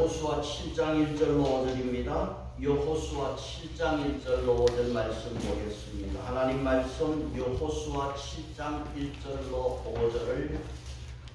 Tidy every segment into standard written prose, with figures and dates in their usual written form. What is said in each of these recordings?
여호수아 7장 1절로 5절입니다. 여호수아 7장 1절로 5절 말씀 보겠습니다. 하나님 말씀 여호수아 7장 1절로 5절을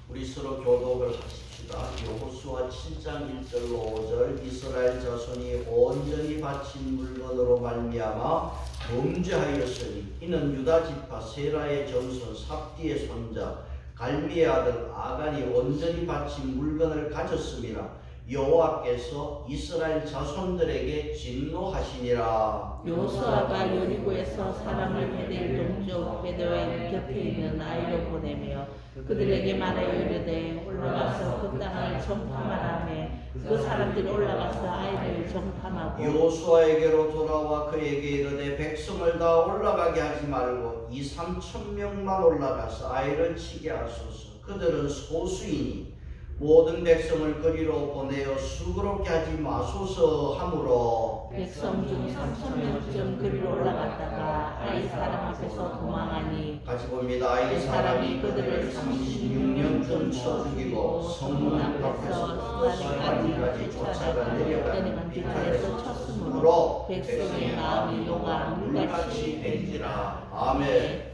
우리 서로 교독을 하십시다. 여호수아 7장 1절로 5절. 이스라엘 자손이 온전히 바친 물건으로 말미암아 범죄하였으니 이는 유다 지파 세라의 정손 삽디의 손자 갈미의 아들 아간이 온전히 바친 물건을 가졌음이라. 여호와께서 이스라엘 자손들에게 진노하시니라. 여호수아가 여리고에서 사람을 베델 동쪽 베델 곁에 있는 아이로 보내며 그들에게 말하여 이르되 올라가서 그 땅을 정탐하라며 그 사람들이 올라가서 아이를 정탐하고 여호수아에게로 돌아와 그에게 이르되 백성을 다 올라가게 하지 말고 2,000~3,000명만 올라가서 아이를 치게 하소서. 그들은 소수이니 모든 백성을 그리로 보내어 수고롭게 하지 마소서 하므로 백성 중 3,000명쯤 그리로 올라갔다가 아이 사람 앞에서 도망하니 같이 봅니다. 이 사람이 그들을 36년쯤 쳐 죽이고 성문 앞에서 수단까지 쫓아가 내려간 비탈에서 쳤으므로 백성의 마음이 녹아 물같이 된지라. 아멘.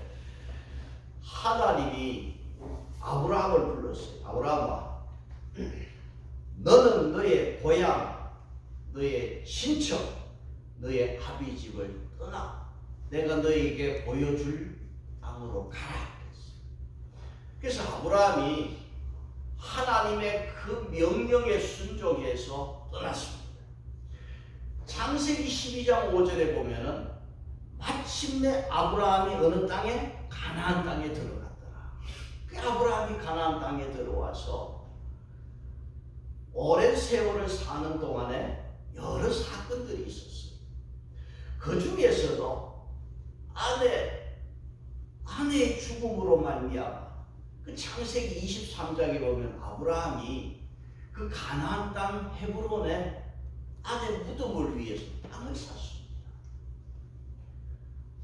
하나님이 아브라함을 불렀어요. 아브라함아, 너는 너의 고향, 너의 친척, 너의 아비 집을 떠나 내가 너에게 보여줄 땅으로 가라. 그래서 아브라함이 하나님의 그 명령에 순종해서 떠났습니다. 창세기 12장 5절에 보면은 마침내 아브라함이 어느 땅에? 가나안 땅에 들어갔더라. 그 아브라함이 가나안 땅에 들어와서 오랜 세월을 사는 동안에 여러 사건들이 있었어요. 그 중에서도 아내의 죽음으로 말미암아 그 창세기 23장에 보면 아브라함이 그 가나안 땅 헤브론에 아내 무덤을 위해서 땅을 샀습니다.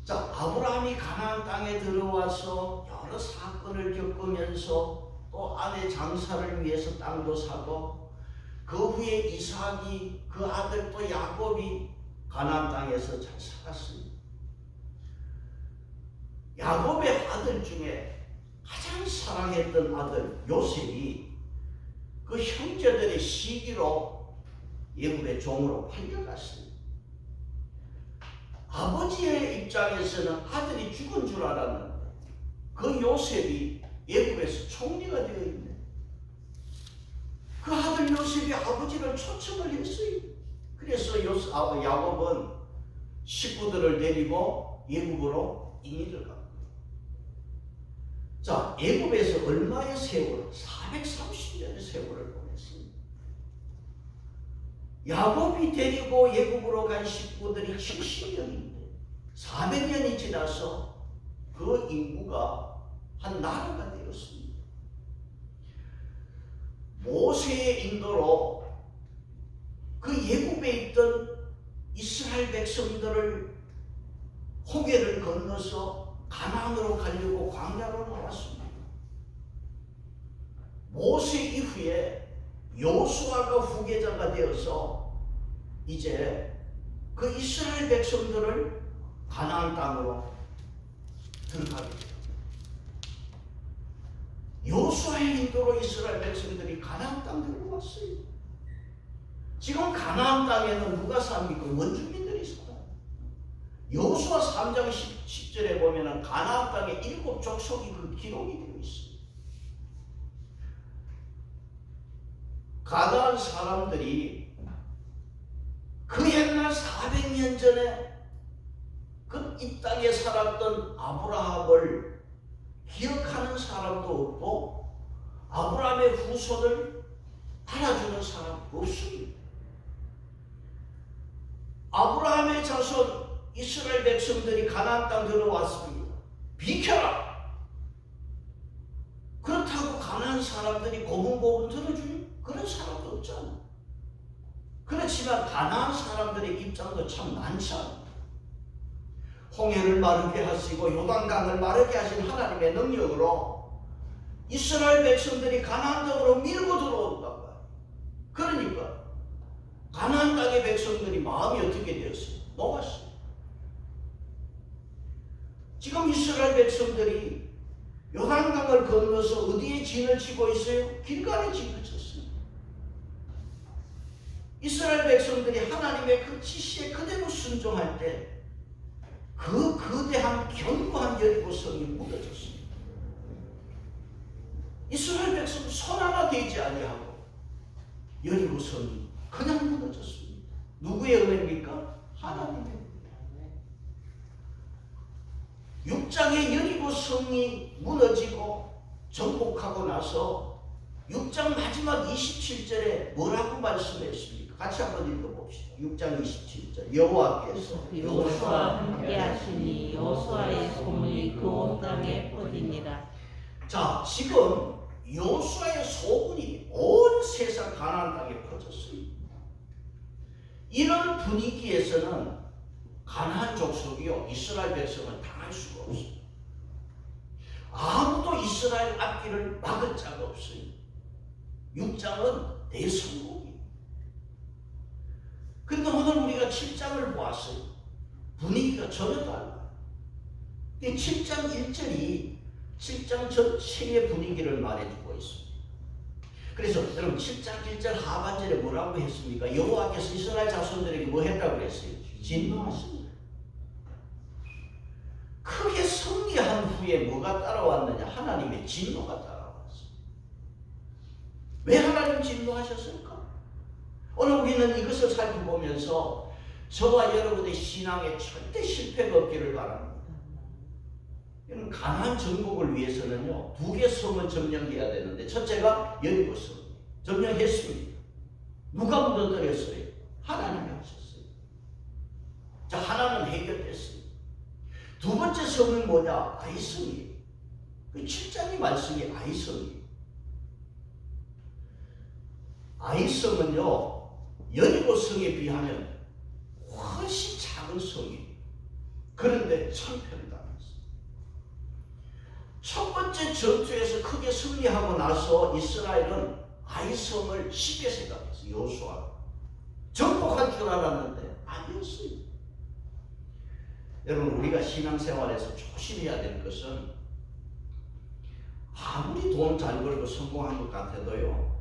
자, 아브라함이 가나안 땅에 들어와서 여러 사건을 겪으면서 또 아내 장사를 위해서 땅도 사고 그 후에 이삭이 그 아들 또 야곱이 가나안 땅에서 잘 살았습니다. 야곱의 아들 중에 가장 사랑했던 아들 요셉이 그 형제들의 시기로 애굽의 종으로 팔려갔습니다. 아버지의 입장에서는 아들이 죽은 줄 알았는데 그 요셉이 애굽에서 총리가 되어 있네. 그 아들 요셉이 아버지를 초청을 했어요. 그래서 야곱은 식구들을 데리고 애굽으로 인일을 갑니다. 자, 애굽에서 얼마의 세월? 430년의 세월을 보냈습니다. 야곱이 데리고 애굽으로 간 식구들이 70명인데 400년이 지나서 그 인구가 한 나라가 되었습니다. 모세의 인도로 그 애굽에 있던 이스라엘 백성들을 홍해를 건너서 가나안으로 가려고 광야로 나왔습니다. 모세 이후에 여호수아가 후계자가 되어서 이제 그 이스라엘 백성들을 가나안 땅으로 들어가게 됩니다. 여호수아의 인도로 이스라엘 백성들이 가나안 땅 들어왔어요. 지금 가나안 땅에는 누가 삽니까? 원주민들이 살아요. 여호수아 3장 10절에 보면은 가나안 땅에 7족속이 그 기록이 되어 있어요. 가나안 사람들이 그 옛날 400년 전에 그 이 땅에 살았던 아브라함을 기억하는 사람도 없고 아브라함의 후손을 알아주는 사람도 없습니다. 아브라함의 자손 이스라엘 백성들이 가나안 땅 들어왔습니다. 비켜라! 그렇다고 가나안 사람들이 고분고분 들어주는 그런 사람도 없잖아. 그렇지만 가나안 사람들의 입장도 참 많지 않아. 홍해를 마르게 하시고 요단강을 마르게 하신 하나님의 능력으로 이스라엘 백성들이 가나안 땅으로 밀고 들어온단 말이야. 그러니까 백성들이 마음이 어떻게 되었어요? 녹았어요. 지금 이스라엘 백성들이 요단강을 건너서 어디에 진을 치고 있어요? 길갈에 진을 쳤어요. 이스라엘 백성들이 하나님의 그 지시에 그대로 순종할 때 그 거대한 견고한 여리고 성이 무너졌습니다. 이스라엘 백성 손 하나 대지 아니하고 여리고 성이 그냥 무너졌습니다. 누구의 은혜입니까? 하나님의 은혜. 6장의 여리고 성이 무너지고 정복하고 나서 6장 마지막 27절에 뭐라고 말씀했습니까? 같이 한번 읽어봅시다. 6장 27절 여호와께서 여호수아와 함께 하시니 여호수아의 소문이 그 온 땅에 퍼지니라. 자, 지금 여호수아의 소문이 온 세상 가나안 땅에 퍼졌어요. 이런 분위기에서는 가나안 족속이요 이스라엘 백성을 당할 수가 없어요. 아무도 이스라엘 앞길을 막을 자가 없어요. 6장은 대성공이에요. 그런데 오늘 우리가 7장을 보았어요. 분위기가 전혀 달라요. 7장 1절이 7장 전체의 분위기를 말해주고 있습니다. 그래서 여러분 7장 1절 하반절에 뭐라고 했습니까? 여호와께서 이스라엘 자손들에게 뭐 했다고 그랬어요? 진노하십니다. 크게 승리한 후에 뭐가 따라왔느냐? 하나님의 진노가 따라왔어요. 왜 하나님 진노하셨을까? 오늘 우리는 이것을 살펴보면서 저와 여러분의 신앙에 절대 실패가 없기를 바랍니다. 가나안 정복을 위해서는요 2개 성을 점령해야 되는데 첫째가 여리고 성 점령했습니다. 누가 무너뜨렸어요? 하나님이 하셨어요. 자, 하나는 해결됐어요. 두 번째 성은 뭐냐? 아이성이에요. 그 7장의 말씀이 아이성이에요. 아이성은요 여리고 성에 비하면 훨씬 작은 성이에요. 그런데 참패를 당했어요. 첫 번째 전투에서 크게 승리하고 나서 이스라엘은 아이성을 쉽게 생각했어요. 여호수아가 정복할 줄 알았는데 아니었어요. 여러분, 우리가 신앙생활에서 조심해야 될 것은 아무리 돈 잘 벌고 성공한 것 같아도요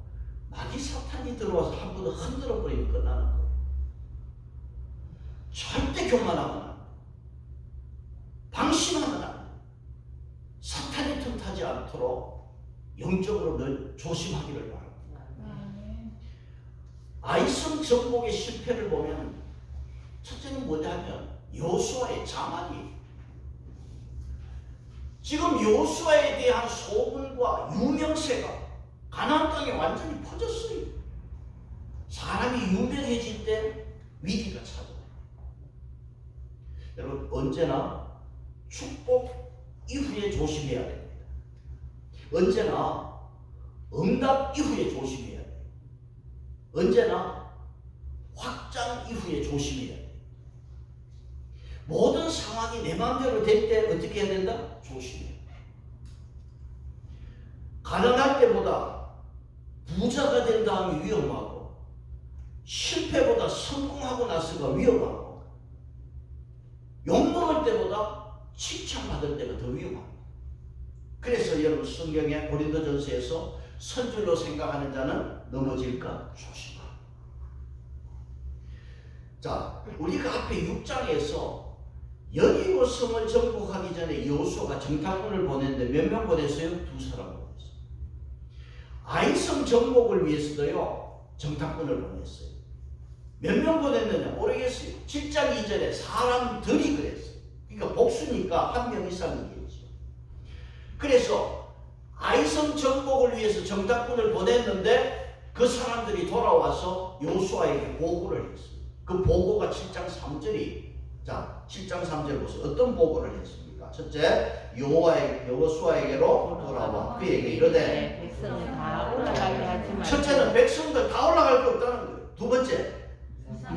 마귀 사탄이 들어와서 한 번 흔들어 버리면 끝나는 거예요. 절대 교만하면 안 돼요. 방심하면 안 돼요. 사탄이 틈타지 않도록 영적으로 늘 조심하기를 바랍니다. 아이성 정복의 실패를 보면 첫째는 뭐냐면 여호수아의 자만이에요. 지금 여호수아에 대한 소문과 유명세가 가나안 땅에 완전히 퍼졌어요. 사람이 유명해질 때 위기가 찾아와요. 여러분, 언제나 축복 이후에 조심해야 됩니다. 언제나 응답 이후에 조심해야 돼요. 언제나 확장 이후에 조심해야 돼요. 모든 상황이 내 마음대로 될 때 어떻게 해야 된다? 조심해야 돼요. 가난할 때보다 부자가 된 다음이 위험하고 실패보다 성공하고 나서가 위험하고 욕먹을 때보다 칭찬받을 때가 더 위험합니다. 그래서 여러분 성경에 고린도전서에서 선줄로 생각하는 자는 넘어질까 조심하라. 자, 우리가 앞에 6장에서 여리고 성을 정복하기 전에 여호수아가 정탐꾼을 보냈는데 몇 명 보냈어요? 2사람 보냈어요. 아이성 정복을 위해서도요 정탐꾼을 보냈어요. 몇 명 보냈느냐 모르겠어요. 7장 2절에 사람들이 그랬어요. 그러니까 복수니까 1명 이상이겠죠. 그래서 아이성 정복을 위해서 정탐꾼을 보냈는데 그 사람들이 돌아와서 여호수아에게 보고를 했어요. 그 보고가 7장 3절이 자 7장 3절 보세요. 어떤 보고를 했습니까? 첫째, 여호수아에게로 돌아와 그에게 이르되 백성을 다 올라가게 하지 말고. 첫째는 백성들 다 올라갈 게 없다는 거예요. 두 번째,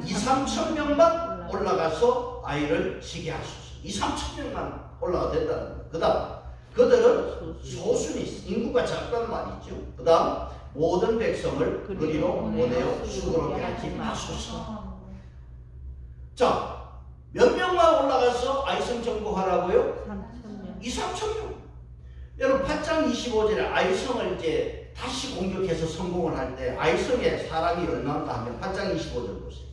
2-3천 명만 올라가서 아이를 치게 하소서. 2-3천 명만 올라가 된다는 거예요. 그 다음 그들은 소순이 인구가 작단 말이죠. 그 다음 모든 백성을 그리로 보내어 수고롭게 하지 마소서. 자, 몇 명만 올라가서 아이성 정복하라고요? 3,000명. 2, 3,000명. 여러분 8장 25절에 아이성을 이제 다시 공격해서 성공을 할 때 아이성에 사람이 얼마인가 하면 8장 25절 보세요.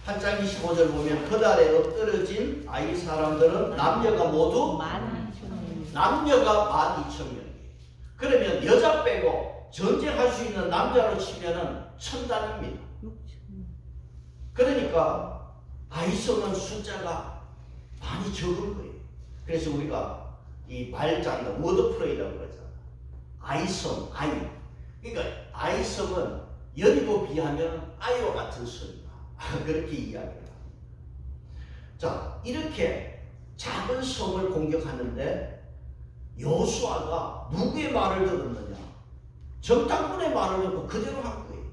8장 25절 보면 그달에 엎드러진 아이 사람들은 남녀가 모두 12,000명. 남녀가 12,000명. 그러면 여자 빼고 전쟁할 수 있는 남자로 치면은 1,000단입니다. 6,000명. 그러니까 아이성은 숫자가 많이 적은 거예요. 그래서 우리가 이 말장난 워드플레이라고 그러잖아. 아이성, 아이. 그러니까 아이성은 여리고 비하면 아이와 같은 소리다. 그렇게 이야기해요. 자, 이렇게 작은 성을 공격하는데 여호수아가 누구의 말을 들었느냐? 정탐꾼의 말을 듣고 그대로 한 거예요.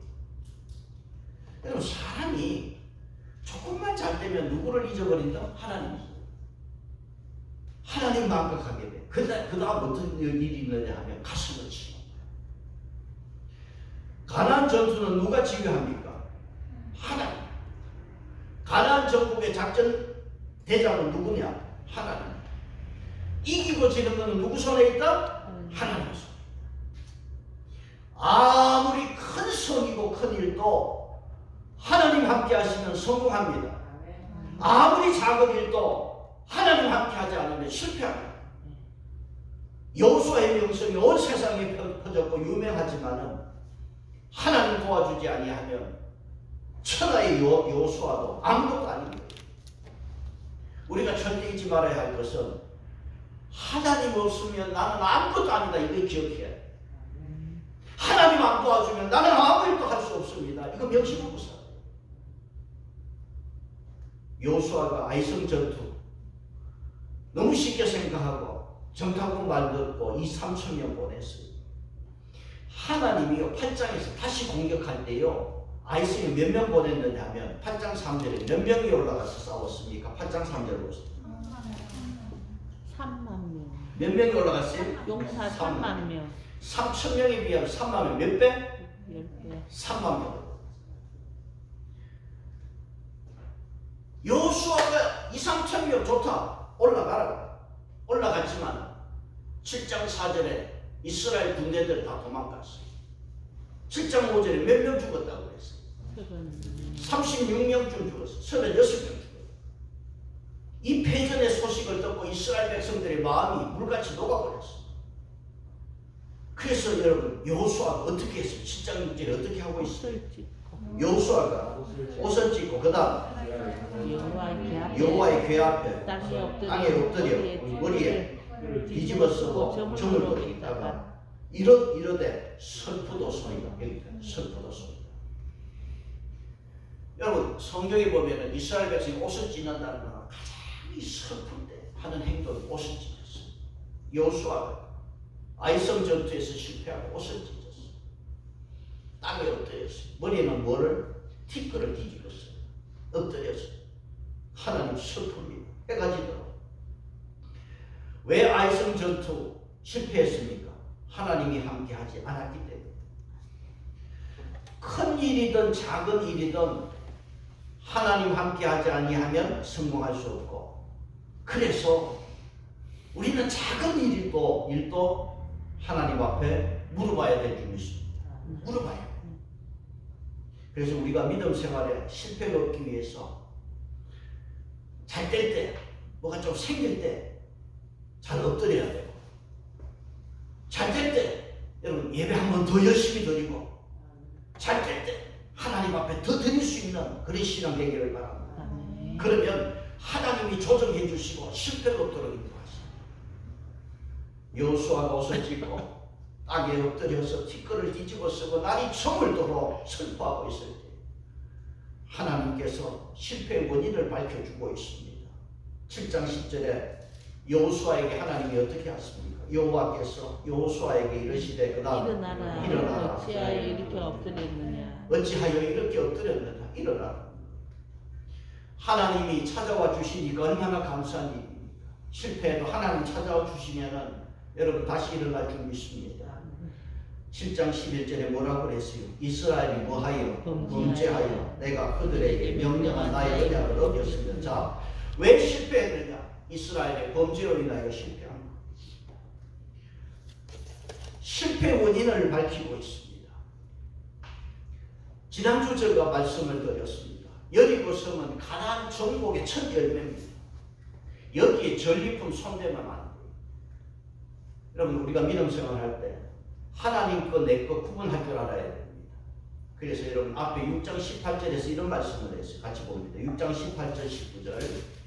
여러분 사람이 조금만 잘 되면 누구를 잊어버린다? 하나님. 하나님 망각하게 돼. 그 다음 어떤 일이 있느냐 하면 가슴을 치고. 가나안 전투는 누가 지휘합니까? 하나님. 가나안 정복의 작전 대장은 누구냐? 하나님. 이기고 지는 것은 누구 손에 있다? 하나님 손에. 아무리 큰 성이고 큰 일도 하나님 함께 하시면 성공합니다. 아무리 작은 일도 하나님 함께 하지 않으면 실패합니다. 여호수아의 명성이 온 세상에 퍼졌고 유명하지만은 하나님 도와주지 아니하면 천하의 여호수아도 아무것도 아닌 거예요. 우리가 절대 잊지 말아야 할 것은 하나님 없으면 나는 아무것도 아니다. 이걸 기억해야 돼. 하나님 안 도와주면 나는 아무 일도 할 수 없습니다. 이거 명심하고 살아요. 여호수아가 아이성 전투 너무 쉽게 생각하고 정탐꾼 말 듣고 2, 3,000명 보냈어요. 하나님이요 8장에서 다시 공격할 때요 아이성에 몇 명 보냈느냐 하면 8장 3절에 몇 명이 올라가서 싸웠습니까? 8장 3절 보세요. 3만 명. 몇 명이 올라갔어요? 용사 3만 명. 3,000명에 비하면 3만 명 몇 배? 10배. 3만 명. 여호수아가 2, 3,000명 좋다. 올라가라. 올라갔지만 7장 4절에 이스라엘 군대들 다 도망갔어요. 7장 5절에 몇 명 죽었다고 그랬어요? 36명쯤 죽었어요. 36명 죽었어요. 이 패전의 소식을 듣고 이스라엘 백성들의 마음이 물같이 녹아버렸어요. 그래서 여러분 여호수아가 어떻게 했어요? 7장 6절에 어떻게 하고 있어요? 여호수아가 옷을 찢고 그 다음 여호와의 궤 앞에 땅에 엎드려 머리에 뒤집어 쓰고 점을 돌리다가 이러되 슬프도소이다. 여기 슬프도소이다. 여러분 성경에 보면은 이스라엘 백성이 옷을 찢는다는 건 가장 슬플 때 하는 행동이 옷을 찢었어요. 여호수아가 아이성 전투에서 실패하고 옷을 찢었어요. 땅에 엎드렸어요. 머리에는 뭐를? 티끌을 뒤집었어요. 엎드렸어요. 하나님 슬픕니다. 해가 지도록. 왜 아이성 전투 실패했습니까? 하나님이 함께하지 않았기 때문에. 큰 일이든 작은 일이든 하나님 함께하지 아니하면 성공할 수 없고, 그래서 우리는 작은 일도 하나님 앞에 물어봐야 될 줄 믿습니다. 물어봐요. 그래서 우리가 믿음 생활에 실패가 없기 위해서 잘 될 때, 뭐가 좀 생길 때 잘 엎드려야 되고, 잘 될 때 여러분 예배 한 번 더 열심히 드리고, 잘 될 때 하나님 앞에 더 드릴 수 있는 그런 신앙 되기를 바랍니다. 그러면 하나님이 조정해 주시고 실패가 없도록 인도하십니다. 여호수아가 옷을 찢고 땅에 엎드려서 티끌을 뒤집어 쓰고 날이 저물도록 슬퍼하고 있을 때 하나님께서 실패의 원인을 밝혀주고 있습니다. 7장 10절에 여호수아에게 하나님이 어떻게 하십니까? 여호와께서 여호수아에게 이르시되 그다음 일어나라. 어찌하여 이렇게 엎드렸느냐? 어찌하여 이렇게 엎드렸느냐? 일어나라. 하나님이 찾아와 주시니까 얼마나 감사한 일입니까? 실패해도 하나님 찾아와 주시면은 여러분 다시 일어날 줄 믿습니다. 7장 11절에 뭐라고 그랬어요? 이스라엘이 뭐하여? 범죄하여 범죄하여 내가 그들에게 명령한 나의 언약을 어겼으며. 자, 왜 실패했느냐? 이스라엘의 범죄로 인하여 실패한 것. 실패 원인을 밝히고 있습니다. 지난주 제가 말씀을 드렸습니다. 여리고 성은 가나안 정복의 첫 열매입니다. 여기에 전리품 손대면 안 돼요. 여러분, 우리가 믿음 생활할 때 하나님 거 내 거 구분할 줄 알아야 됩니다. 그래서 여러분 앞에 6장 18절에서 이런 말씀을 했어요. 같이 봅니다. 6장 18절 19절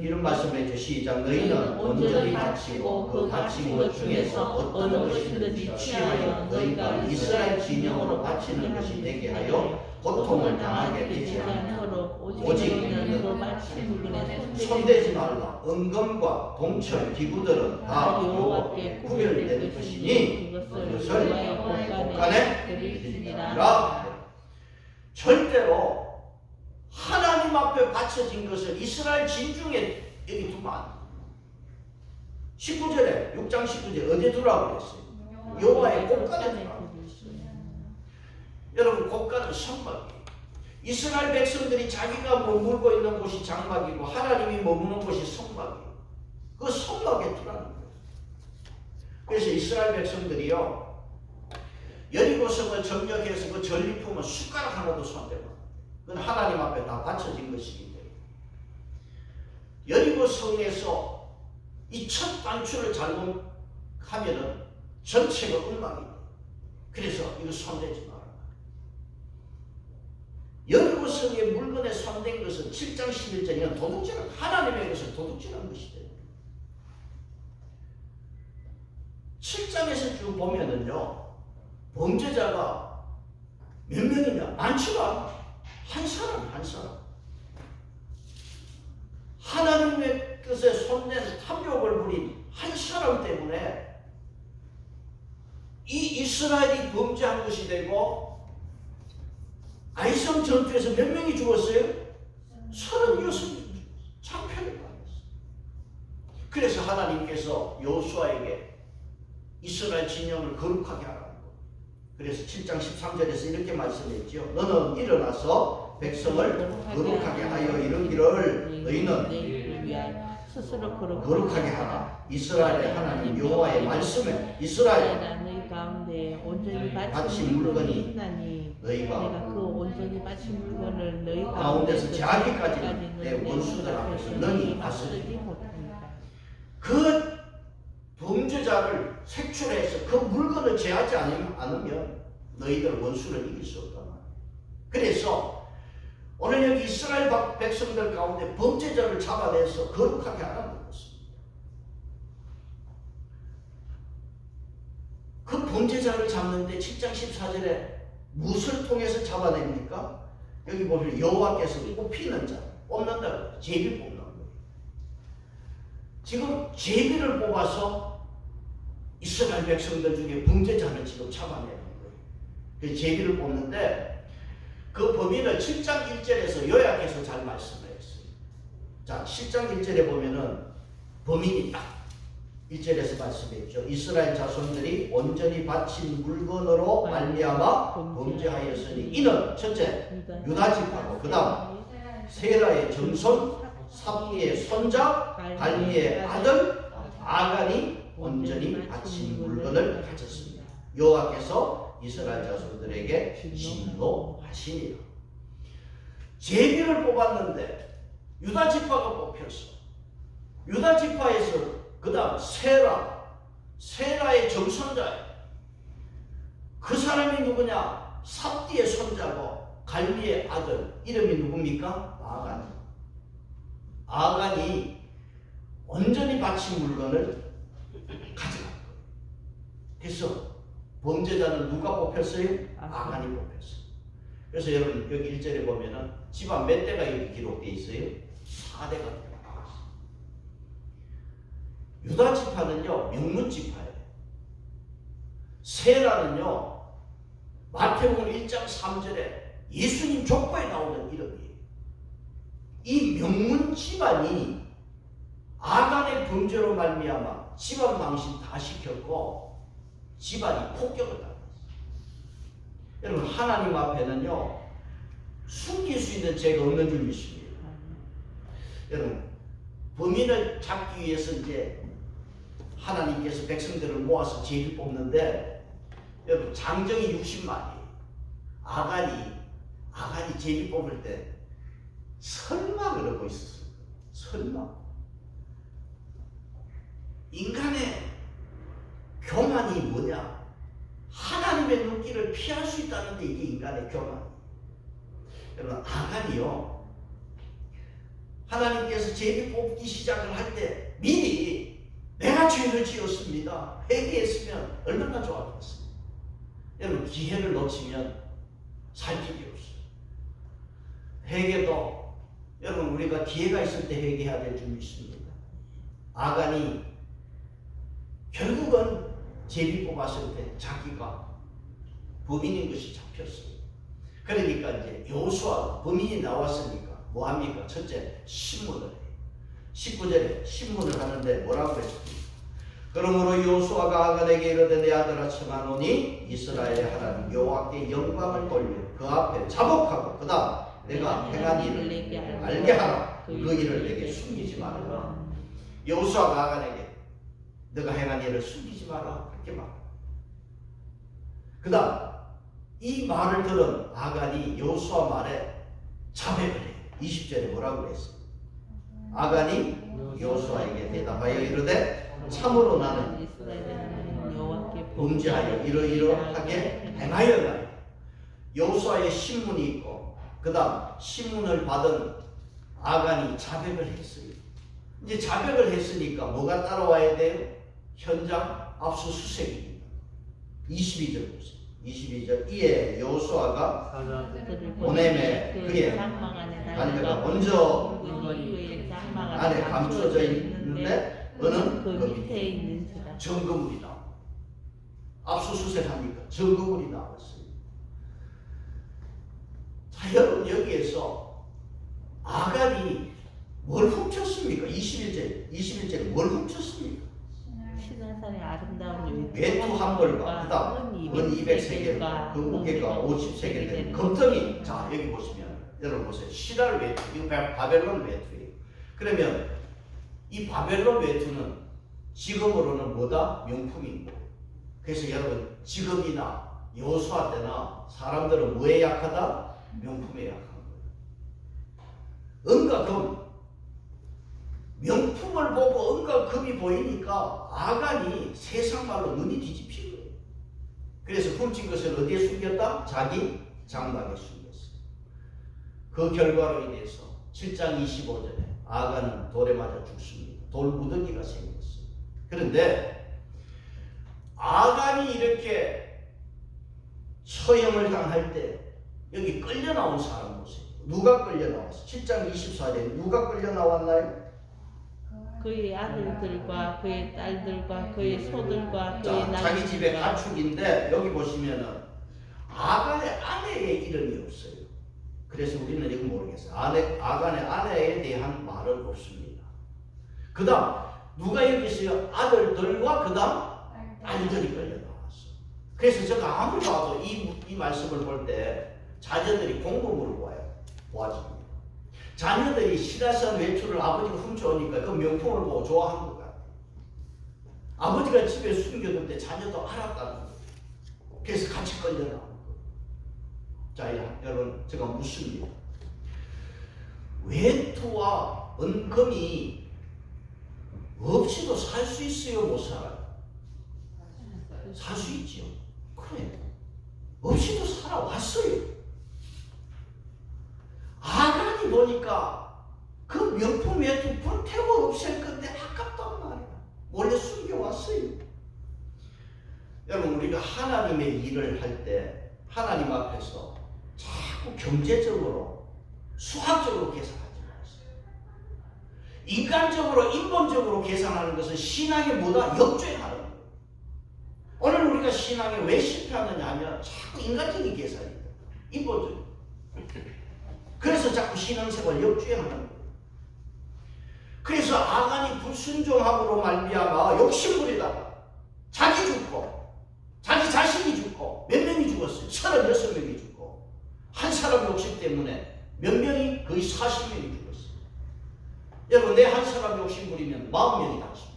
이런 말씀을 해줘. 시작. 너희는 온전히 바치고 그 바친 것 중에서 어떤 것이든지 취하여 너희가 이스라엘 진영으로 바치는 것이 되게 하여 고통을 당하게 되지 않도록 오직 너희는 그 바친 물건에 손대지 말라. 은금과 동철 기구들은 다 여호와께 구별된 것이니 그것을 곳간에 드리시니라. 절대로 하나님 앞에 바쳐진 것을 이스라엘 진중에 여기 두면 안 돼. 19절에 6장 19절에 어디에 두라고 그랬어요? 여호와의 곳간에 두라고 그랬어요. 여러분, 곳간은 성막이에요. 이스라엘 백성들이 자기가 머물고 있는 곳이 장막이고 하나님이 머무는 곳이 성막이에요. 그 성막에 두라는 거예요. 그래서 이스라엘 백성들이요, 여리고 성을 점령해서 그 전리품은 숟가락 하나도 손대고 그건 하나님 앞에 다 바쳐진 것이기 때문에 여리고 성에서 이 첫 단추를 잘못하면은 전체가 엉망이에요. 그래서 이거 손대지 마라. 여리고 성의 물건에 손댄 것은 7장 11절이면 도둑질은 하나님의 것을 도둑질한 것이 돼요. 7장에서 쭉 보면은요, 범죄자가 몇 명이냐? 많지가 않아. 한 사람. 하나님의 뜻에 손댄 탐욕을 부린 한 사람 때문에 이 이스라엘이 범죄한 것이 되고, 아이성 전투에서 몇 명이 죽었어요? 36명이 죽었어요. 창편을 받았어요. 그래서 하나님께서 여호수아에게 이스라엘 진영을 거룩하게 하라는 거. 그래서 7장 13절에서 이렇게 말씀했죠. 너는 일어나서 백성을 거룩하게 하여 이르기를 너희는 스스로 거룩하게 하라. 이스라엘의 하나님 여호와의 말씀에 이스라엘 너희 가운데 온전히 바친 바친 물건이 물건이 있나니 너희가 내가 그 온전히 바친 물건을 너희 가운데서 제하기까지 내 원수들 앞에서 너희 다스리지 못한다. 그 범죄자를 색출해서 그 물건을 제하지 않으면 너희들 원수를 이길 수 없다. 그래서 오늘 여기 이스라엘 백성들 가운데 범죄자를 잡아내서 거룩하게 하라는 것입니다. 그 범죄자를 잡는데 7장 14절에 무엇을 통해서 잡아냅니까? 여기 보면 여호와께서 뽑히는 자, 뽑는다. 제비 뽑는 거예요. 지금 제비를 뽑아서 이스라엘 백성들 중에 범죄자를 지금 잡아내는 거예요. 그 제비를 뽑는데 그 범인을 7장 1절에서 요약해서 잘 말씀을 했어요. 자, 7장 1절에 보면은 범인이 딱 1절에서 말씀했죠. 이스라엘 자손들이 온전히 바친 물건으로 말미암아 범죄하였으니 이는 첫째 유다 지파고 그 다음 세라의 정손 삽비의 손자 갈미의 아들 아간이 온전히 바친 물건을 가졌습니다. 여호와께서 이스라엘 자손들에게 진노하시니라. 제비를 뽑았는데 유다 지파가 뽑혔어. 유다 지파에서 그 다음 세라의 정손자예요. 그 사람이 누구냐? 삽디의 손자고 갈미의 아들. 이름이 누굽니까? 아간이 온전히 바친 물건을 가져간 거예요. 그래서 범죄자는 누가 뽑혔어요? 아간이 뽑혔어요. 그래서 여러분 여기 1절에 보면은 집안 몇 대가 여기 기록되어 있어요? 4대가 기록되어 있어요. 유다 지파는요 명문 지파예요. 세라는요 마태복음 1장 3절에 예수님 족보에 나오는 이름이에요. 이 명문 집안이 아간의 범죄로 말미암아 집안 망신 다 시켰고 집안이 폭격을 당했어요. 여러분 하나님 앞에는요 숨길 수 있는 죄가 없는 줄 믿습니다. 여러분 범인을 잡기 위해서 이제 하나님께서 백성들을 모아서 제비 뽑는데 여러분 장정이 60만이에요. 아간이 제비 뽑을 때 설마 그러고 있었어요. 설마. 인간의 교만이 뭐냐? 하나님의 눈길을 피할 수 있다는데 이게 인간의 교만. 여러분 아간이요. 하나님께서 제비 뽑기 시작을 할 때 미리 내가 죄를 지었습니다. 회개했으면 얼마나 좋았겠어요. 여러분 기회를 놓치면 살 길이 없어요. 회개도 여러분 우리가 기회가 있을 때 회개해야 될 줄 믿습니다. 아간이 결국은 제비 뽑았을 때 자기가 범인인 것이 잡혔어요. 그러니까 이제 여호수아가 범인이 나왔으니까 뭐합니까? 첫째 신문을 해요. 19절에 신문을 하는데 뭐라고 했습니까? 그러므로 여호수아가 아간에게 이르되 내 아들아 청하노니 이스라엘의 하나님 여호와께 영광을 돌려 그 앞에 자복하고 그 다음 내가 행한 일을 알게 하라. 그 일을 내게 숨기지 말라. 여호수아가 아간에게 너가 행한 일을 숨기지 마라 그렇게 말합니다. 그 다음 이 말을 들은 아간이 여호수아 말에 자백을 해요. 20절에 뭐라고 그랬어요? 아간이 여호수아에게 대답하여 이르되 참으로 나는 범죄하여 이러이러하게 행하였나니. 여호수아의 신문이 있고 그 다음 신문을 받은 아간이 자백을 했어요. 이제 자백을 했으니까 뭐가 따라와야 돼요? 현장 압수수색입니다. 22절 보세요. 22절 이에 여호수아가 보냄에 그의 단내가 먼저 안에 감춰져 있는데 너는 그 밑에 있는 증거물이 나와. 압수수색하니까 증거물이 나왔어요. 자 여러분 여기에서 아간이 뭘 훔쳤습니까? 21절에 뭘 훔쳤습니까? 신화산의 아름다운 외투 한 벌과 그 다음 은 200세겔과 그 무게가 50세겔 되는 금덩이. 자 여기 보시면 여러분 보세요. 시랄 외투, 이거 바벨론 외투예요. 그러면 이 바벨론 외투는 지금으로는 뭐다? 명품이고. 그래서 여러분 지금이나 여호수아 때나 사람들은 뭐에 약하다? 명품에 약한 거예요. 은과 금. 명품을 보고 은과 금이 보이니까 아간이 세상 말로 눈이 뒤집힌 거예요. 그래서 훔친 것을 어디에 숨겼다? 자기 장막에 숨겼어요. 그 결과로 인해서 7장 25절에 아간은 돌에 맞아 죽습니다. 돌 무더기가 생겼어요. 그런데 아간이 이렇게 처형을 당할 때 여기 끌려 나온 사람 보세요. 누가 끌려 나왔어요? 7장 24절에 누가 끌려 나왔나요? 그의 아들들과 그의 딸들과 그의 소들과 그의 자기 집의 가축인데 여기 보시면은 아간의 아내의 이름이 없어요. 그래서 우리는 이거 모르겠어요. 아간의 아내에 대한 말은 없습니다. 그 다음 누가 여기서 아들들과 그 다음 딸들이 끌려 나왔어. 그래서 제가 아무리 봐도 이 말씀을 볼 때 자녀들이 공범으로 보아집니다. 자녀들이 시라산 외투를 아버지가 훔쳐오니까 그 명품을 보고 좋아한 것 같아요. 아버지가 집에 숨겨둘 때 자녀도 알았다는 거예요. 그래서 같이 끌려 나온 거예요. 자 여러분 제가 묻습니다. 외투와 은금이 없이도 살 수 있어요? 못 살아요? 살 수 있지요. 그래. 없이도 살아왔어요. 아간이 보니까 그 명품 외투 불태워 없앨 건데 아깝단 말이야. 원래 숨겨왔어요. 여러분 우리가 하나님의 일을 할 때 하나님 앞에서 자꾸 경제적으로 수학적으로 계산하지 마세요. 인간적으로 인본적으로 계산하는 것은 신앙에 뭐다? 역주행하는 거예요. 오늘 우리가 신앙에 왜 실패하느냐 하면 자꾸 인간적인 계산이에요. 인본적인. 그래서 자꾸 신앙생활 역주행하는 거예요. 그래서 아간이 불순종함으로 말미암아 욕심부리다가 자기 죽고 자기 자신이 죽고 몇 명이 죽었어요? 36명이 죽고 한 사람 욕심 때문에 몇 명이 거의 40명이 죽었어요. 여러분 내 한 사람 욕심 부리면 40명이 다칩니다.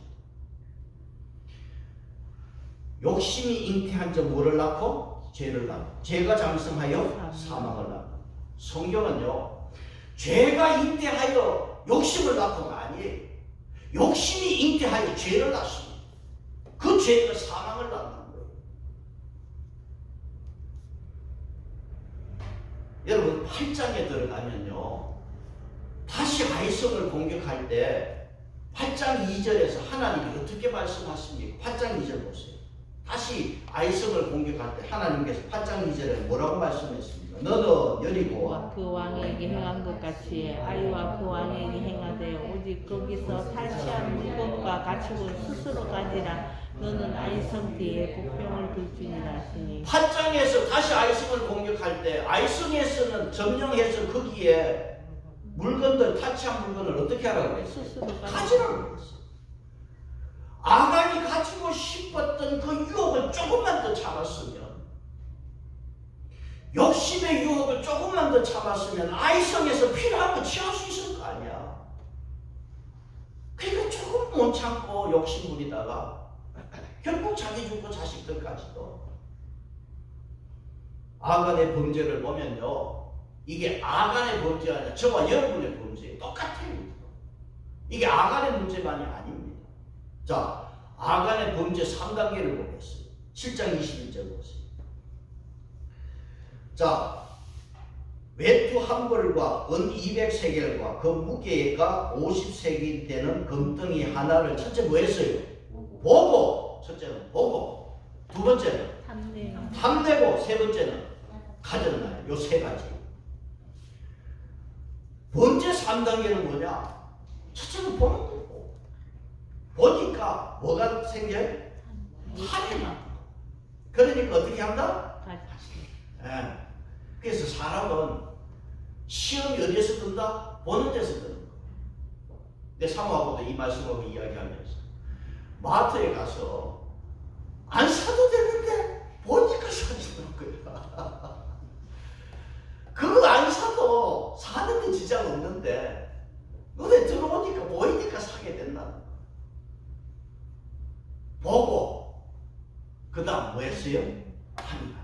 욕심이 잉태한 자 뭐를 낳고? 죄를 낳고 죄가 장성하여 사망을 낳고 성경은요 죄가 잉태하여 욕심을 낳고가 아니에요. 욕심이 잉태하여 죄를 낳습니다. 그 죄가 사망을 낳는 거예요. 여러분 8장에 들어가면요 다시 아이성을 공격할 때 8장 2절에서 하나님이 어떻게 말씀하십니까? 8장 2절 보세요. 다시 아이성을 공격할 때 하나님께서 8장 2절에 뭐라고 말씀했습니까? 너는 여리고와 그 왕에게 행한 것 같이 아이와 그 왕에게 행하되 오직 거기서 탈취한 물건과 가축을 스스로 가지라. 너는 아이성 뒤에 복병을 둘지니라 하시니 8장에서 다시 아이성을 공격할 때 아이성에서는 점령해서 거기에 물건들 탈취한 물건을 어떻게 하라고 그랬어요? 스스로 가지라고 그랬어요. 아간이 가지고 싶었던 그 유혹을 조금만 더 참았으면 욕심의 유혹을 조금만 더 참았으면 아이성에서 필요한 거 취할 수 있을 거 아니야. 그러니까 조금 못 참고 욕심 부리다가 결국 자기 죽고 자식들까지도 아간의 범죄를 보면요 이게 아간의 범죄가 아니라 저와 여러분의 범죄 똑같아요. 이게 아간의 문제만이 아닙니다. 자, 아간의 범죄 3단계를 보겠어요. 7장 21절 보세요. 자, 외투 한 벌과 은 200세겔과 그 무게가 50세겔 되는 금덩이 하나를 첫째 뭐 했어요? 보고. 첫째는 보고. 두 번째는 탐내고. 세 번째는 가졌나요? 요 세 가지. 범죄 3단계는 뭐냐? 첫째는 보는 거고. 보니까 뭐가 생겨요? 한이 나. 그러니까 어떻게 한다? 예. 그래서 사람은 시험이 어디에서 든다? 보는 데서 드는 거. 내 사모하고도 이 말씀하고 이야기하면서 마트에 가서 안 사도 되는데 보니까 사주는 거야. 그거 안 사도 사는데 지장 없는데 눈에 들어오니까 보이니까 사게 된다는 거야. 보고 그 다음 뭐 했어요? 합니다.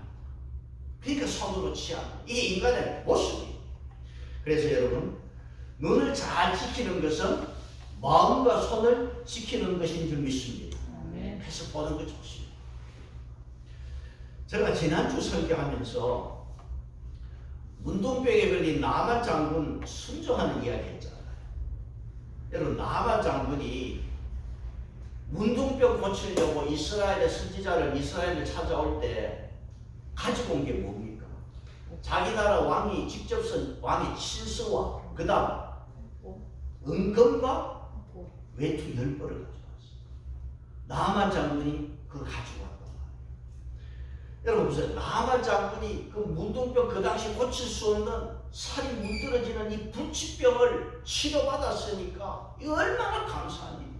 그러니까 손으로 취하는 이게 인간의 모습이에요. 그래서 여러분 눈을 잘 지키는 것은 마음과 손을 지키는 것인 줄 믿습니다. 그래서 보는 거 좋습니다. 제가 지난주 설교하면서 문둥병에 걸린 나만 장군 순종하는 이야기 했잖아요. 여러분 나만 장군이 문둥병 고치려고 이스라엘의 선지자를 이스라엘에 찾아올 때 가지고 온 게 뭡니까? 자기 나라 왕이 직접 쓴 왕의 친서와 그 다음 은금과 외투 10벌을 가져왔어요. 나만 장군이 그거 가지고 왔단 말이에요. 여러분 보세요. 나만 장군이 그 문둥병 그 당시 고칠 수 없는 살이 문드러지는 이 불치병을 치료받았으니까 이 얼마나 감사한 일이에요.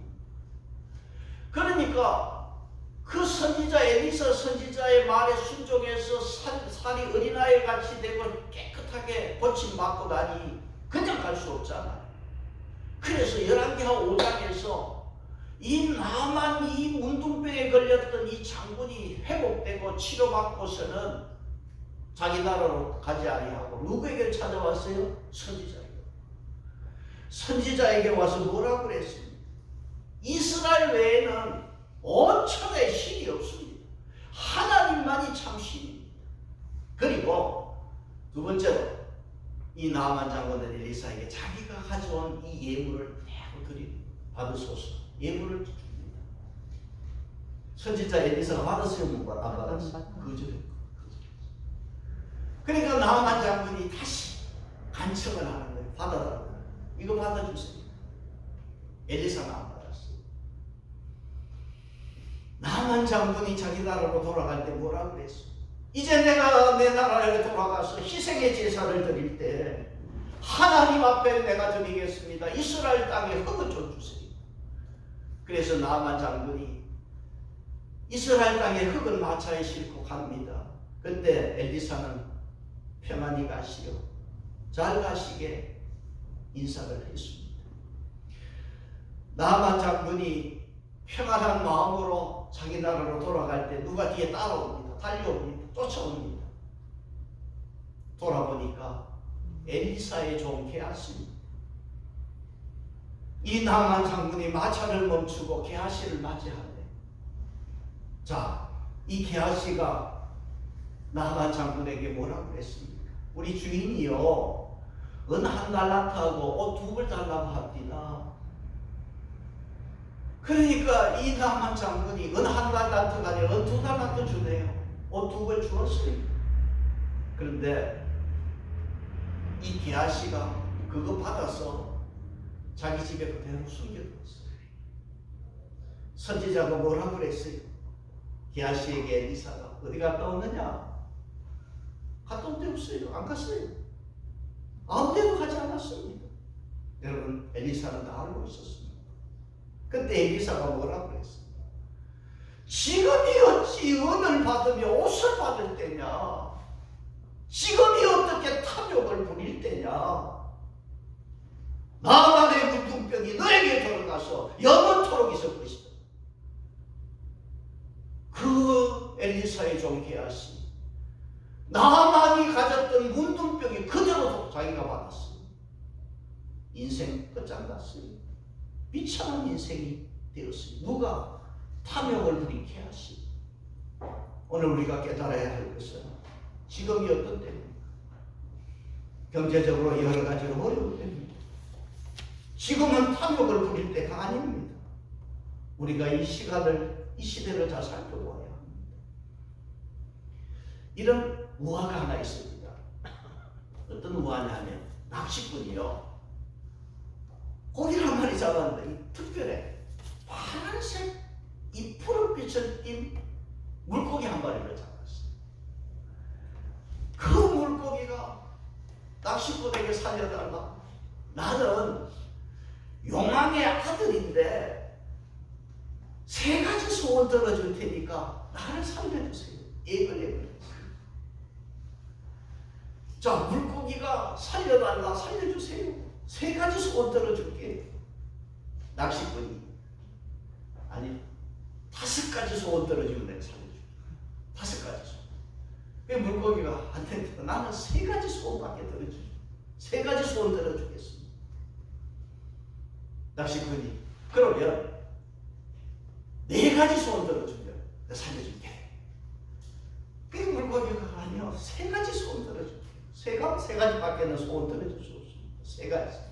그러니까 그 선지자 엘리사 선지자의 말에 순종해서 살이 어린아이 같이 되고 깨끗하게 고침받고 나니 그냥 갈 수 없잖아요. 그래서 열왕기하 5장에서 이 나만 이 문둥병에 걸렸던 이 장군이 회복되고 치료받고서는 자기 나라로 가지 아니하고 누구에게 찾아왔어요? 선지자에게. 선지자에게 와서 뭐라고 그랬습니까? 이스라엘 외에는 온 천하에 신이 없습니다. 하나님만이 참 신입니다. 그리고 두 번째로 이 나만 장군은 엘리사에게 자기가 가져온 이 예물을 내고 받으소서. 예물을 줍니다. 선지자 엘리사가 받았어요? 안 받았어요? 거절했고. 그러니까 나만 장군이 다시 간청을 하는 거예요. 받아달라고. 이거 받아주세요. 엘리사가 안 받았어요. 나만 장군이 자기 나라로 돌아갈 때 뭐라 그랬어? 이제 내가 내 나라에 돌아가서 희생의 제사를 드릴 때 하나님 앞에 내가 드리겠습니다. 이스라엘 땅에 흙을 좀 주세요. 그래서 나만 장군이 이스라엘 땅에 흙을 마차에 싣고 갑니다. 그때 엘리사는 평안히 가시오, 잘 가시게 인사를 했습니다. 나만 장군이 평안한 마음으로 자기 나라로 돌아갈 때 누가 뒤에 따라옵니다. 달려옵니다. 쫓아옵니다. 돌아보니까 엘리사의 종 게하시입니다. 이 나만 장군이 마차를 멈추고 게하시를 맞이하네. 자, 이 게하시가 나만 장군에게 뭐라고 그랬습니까? 우리 주인이요, 은 한 달란트하고 옷 2벌 달라고 합니다. 그러니까 이 나만 장군이 은 한 달란트가 아니라 은 2달란트 주네요. 옷 2벌 주었어요. 그런데 이 게하시가 그거 받아서 자기 집에 그대로 숨겨뒀어요. 선지자가 뭐라고 그랬어요? 게하시에게 엘리사가 어디 갔다 왔느냐? 갔다 온 데 없어요. 안 갔어요. 아무 데도 가지 않았습니다. 여러분, 엘리사는 다 알고 있었습니다. 그때 엘리사가 뭐라고 그랬어요? 지금이 어찌 은을 받으며 옷을 받을 때냐? 지금이 어떻게 탐욕을 부릴 때냐? 나만의 문둥병이 너에게 들어가서 영원토록 있을 것이다. 그 엘리사의 종 게하시, 나만이 가졌던 문둥병이 그대로 자기가 받았어요. 인생 끝장났어요. 비참한 인생이 되었어요. 누가? 탐욕을 부린 게하시. 오늘 우리가 깨달아야 할 것은 지금이 어떤 때입니까? 경제적으로 여러 가지로 어려울 때입니다. 지금은 탐욕을 부릴 때가 아닙니다. 우리가 이 시간을, 이 시대를 잘 살펴보아야 합니다. 이런 우화가 하나 있습니다. 어떤 우화냐면 낚시꾼이요, 고기를 한 마리 잡았는데 특별해 파란색 이 푸른빛을 띤 물고기 한 마리를 잡았어요. 그 물고기가 낚시꾼에게 살려달라. 나는 용왕의 아들인데 3가지 소원 들어줄 테니까 나를 살려주세요. 애걸애걸. 자, 물고기가 살려달라, 살려주세요. 3가지 소원 들어줄게. 낚시꾼이 아니 5가지 소원 들어주면 내가 살려줄게. 5가지 소원. 그 물고기가 안 된다. 나는 3가지 소원밖에 들어주지. 3가지 소원 들어주겠습니다. 낚시꾼이 그러면 4가지 소원 들어주면 내가 살려줄게. 그 물고기가 아니요, 3가지 소원 들어줄게. 3가지밖에는 소원 들어줄 수 없습니다. 3가지.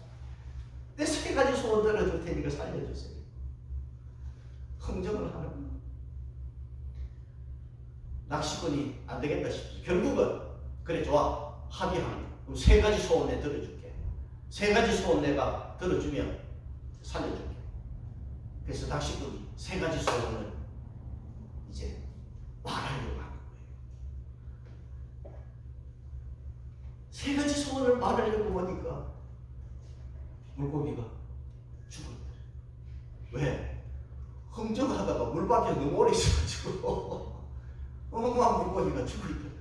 내 3가지 소원 들어줄 테니까 살려주세요. 흥정을 하는 거예요. 낚시꾼이 안 되겠다 싶어서 결국은 그래 좋아, 합의합니다. 그럼 3가지 소원 내 들어줄게. 3가지 소원 내가 들어주면 살려줄게. 그래서 낚시꾼이 3가지 소원을 이제 말하려고 하는 거예요. 3가지 소원을 말하려고 보니까 물고기가 죽었대요. 왜? 흥정하다가 물 밖에 너무 오래 있어가지고 어마어마한 물고기가 죽었대요.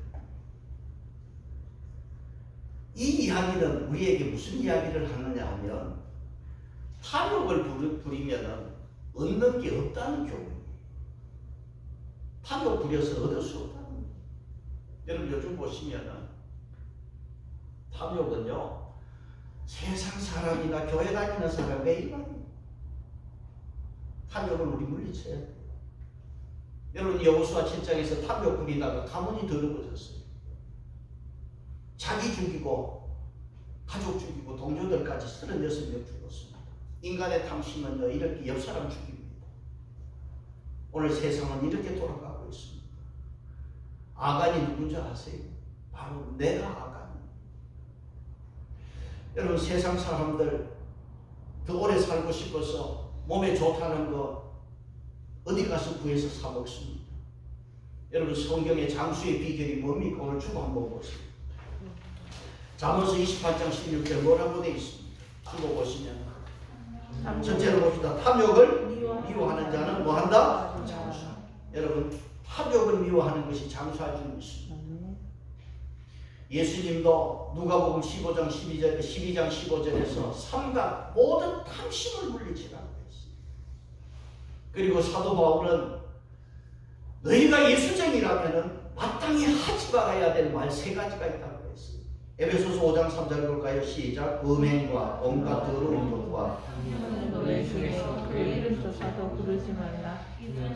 이 이야기는 우리에게 무슨 이야기를 하느냐 하면 탐욕을 부리면 얻는 게 없다는 교훈이에요. 탐욕 부려서 얻을 수 없다는 거예요. 여러분 요즘 보시면은 탐욕은요, 세상 사람이나 교회 다니는 사람 매일 봐요. 탐욕을 우리 물리쳐야 돼요. 여러분 여호수아 7장에서 탐욕 부리다가 가문이 더러워졌어요. 자기 죽이고 가족 죽이고 동료들까지 36명 죽었습니다. 인간의 탐심은요 이렇게 옆 사람 죽입니다. 오늘 세상은 이렇게 돌아가고 있습니다. 아간이 누군지 아세요? 바로 내가 아간. 여러분 세상 사람들 더 오래 살고 싶어서 몸에 좋다는 거 어디 가서 구해서 사 먹습니다. 여러분 성경의 장수의 비결이 뭡니까? 오늘 주고 한번 보세요. 잠언서 28장 16절 뭐라고 되어 있습니다. 주고 보시면 전체를 봅시다. 탐욕을 미워하는 자는 뭐한다? 장수. 여러분 탐욕을 미워하는 것이 장수할 줄 믿습니다. 아멘. 예수님도 누가복음 15장 15절에서 삼가 모든 탐심을 물리치라고 했어요. 그리고 사도 바울은 너희가 예수쟁이라면 마땅히 하지 말아야 될 말 세 가지가 있다고 했어요. 에베소서 5장 3절 볼까요? 시작. 음행과 온갖 더러운 것과 너희 중에서 그 이름조차도 부르지 말라.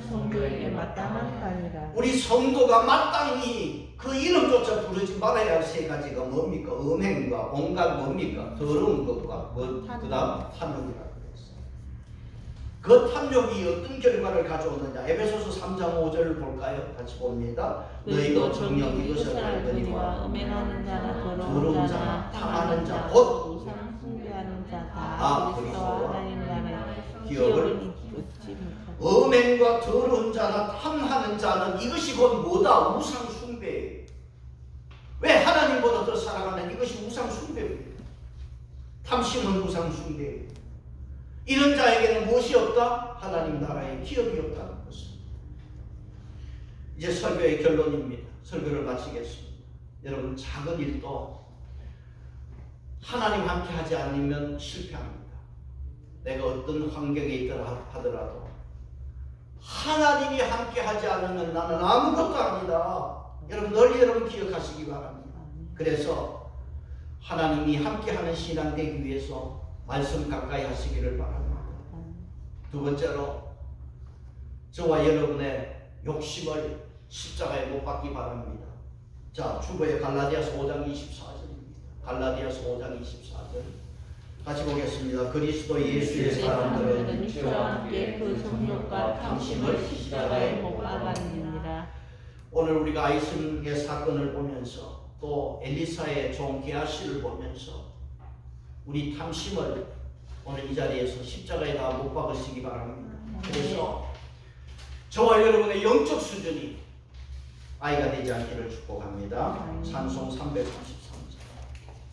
성도에게 마땅한 말이라. 우리 성도가 마땅히 그 이름조차 부르지 말아야 할 세 가지가 뭡니까? 음행과 온갖 뭡니까? 더러운 것과 그 다음 탐욕이라고 그랬어요. 그 탐욕이 어떤 결과를 가져오느냐? 에베소서 3장 5절을 볼까요? 같이 봅니다. 너희도 정녕 이것을 알거니와 음행하는 자나 더러운 더러운 자나 자나 탐하는 자, 탐하는 곧 우상 숭배하는 자다 아, 그리스도와 그리스도와 하나님 나라의 기업을 기업을 잊지 못하고 음행과 더러운 자나 탐하는 자는 이것이 곧 뭐다? 우상 숭배예요. 왜 하나님보다 더 사랑하는 이것이 우상 숭배입니다. 탐심은 우상 숭배예요. 이런 자에게는 무엇이 없다? 하나님 나라의 기업이 없다는 것입니다. 이제 설교의 결론입니다. 설교를 마치겠습니다. 여러분 작은 일도 하나님 함께 하지 않으면 실패합니다. 내가 어떤 환경에 있더라 하더라도 하나님이 함께 하지 않으면 나는 아무것도 아니다. 여러분 널리 여러분 기억하시기 바랍니다. 그래서 하나님이 함께하는 신앙 되기 위해서 말씀 가까이 하시기를 바랍니다. 두 번째로 저와 여러분의 욕심을 십자가에 못 박기 바랍니다. 자, 주보의 갈라디아서 5장 24절입니다. 갈라디아서 5장 24절 같이 보겠습니다. 그리스도 예수의 사람들은 주와 함께 그 정욕과 탐심을 십자가에 못 박았느니라. 오늘 우리가 아이스의 사건을 보면서 또 엘리사의 종 게하시를 보면서 우리 탐심을 오늘 이 자리에서 십자가에다 못 박으시기 바랍니다. 그래서 저와 여러분의 영적 수준이 아이가 되지 않기를 축복합니다. 찬송 333